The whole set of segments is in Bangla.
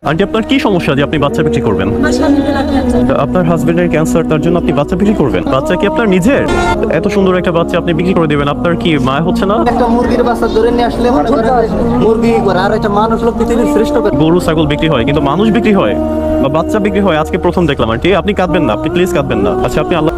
আন্টি, আপনার কি সমস্যা যে আপনি বাচ্চা বিক্রি করবেন? আমার স্বামীর ক্যান্সার। আপনার হাজবেন্ডের ক্যান্সার, তার জন্য আপনি বাচ্চা বিক্রি করবেন? বাচ্চা কি আপনার নিজের? এত সুন্দর একটা বাচ্চা আপনি বিক্রি করে দিবেন? আপনার কি মায়া হচ্ছে না? একটা মুরগির বাচ্চা ধরে নিয়ে আসলে মনে করেন মুরগি করে আর একটা মানুষ লোক পৃথিবীর শ্রেষ্ঠ করে। গরু ছাগল বিক্রি হয় কিন্তু মানুষ বিক্রি হয় বা বাচ্চা বিক্রি হয় আজকে প্রথম দেখলাম। আন্টি, আপনি কাঁদবেন না, আপনি প্লিজ কাঁদবেন না। আচ্ছা, আপনি আল্লাহ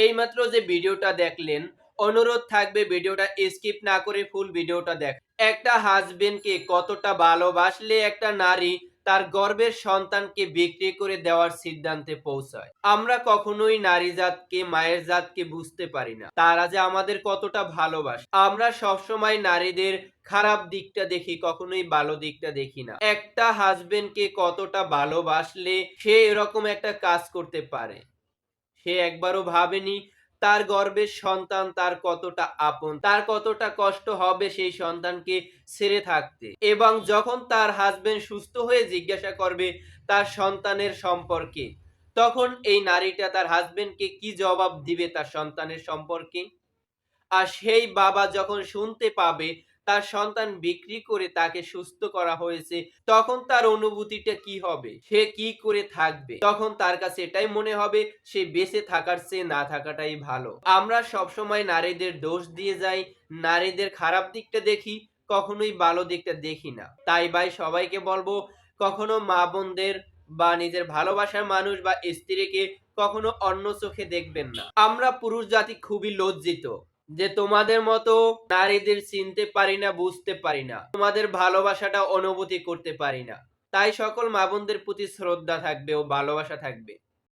এইমাত্র যে ভিডিওটা দেখলেন, অনুরোধ থাকবে ভিডিওটা স্কিপ না করে ফুল ভিডিওটা দেখ। একটা হাজবেন্ডকে কতটা ভালোবাসলে একটা নারী তার গর্ভের সন্তানকে বিক্রি করে দেওয়ার সিদ্ধান্তে পৌঁছায়। আমরা কখনোই নারী জাতকে, মায়ের জাতকে বুঝতে পারি না তারা যে আমাদের কতটা ভালোবাসে। আমরা সবসময় নারীদের খারাপ দিকটা দেখি, কখনোই ভালো দিকটা দেখি না। একটা হাজবেন্ডকে কতটা ভালোবাসলে সে এরকম একটা কাজ করতে পারে, সে একবারও ভাবেনি তার গর্ভের সন্তান তার কতটা আপন, তার কতটা কষ্ট হবে সেই সন্তানকে ছেড়ে থাকতে। এবং যখন তার হাজবেন্ড সুস্থ হয়ে জিজ্ঞাসা করবে তার সন্তানের সম্পর্কে, তখন এই নারীটা তার হাজবেন্ডকে কি জবাব দিবে তার সন্তানের সম্পর্কে? আর সেই বাবা যখন শুনতে পাবে তার সন্তান বিক্রি করে তাকে সুস্থ করা হয়েছে, তখন তার অনুভূতিটা কি হবে? সে কি করে থাকবে? তখন তার কাছে এটাই মনে হবে সে বেঁচে থাকার চেয়ে না থাকাটাই ভালো। আমরা সবসময় নারীদের দোষ দিয়ে যাই, নারীদের খারাপ দিকটা দেখি, কখনোই ভালো দিকটা দেখি না। তাই ভাই সবাইকে বলবো, কখনো মা বোনদের বা নিজের ভালোবাসার মানুষ বা স্ত্রীকে কখনো অন্য চোখে দেখবেন না। আমরা পুরুষ জাতি খুবই লজ্জিত যে তোমাদের মতো নারীদের চিনতে পারি না, বুঝতে পারি না, তোমাদের ভালোবাসাটা অনুভূতি করতে পারি না। তাই সকল মা বোনদের প্রতি শ্রদ্ধা থাকবে ও ভালোবাসা থাকবে।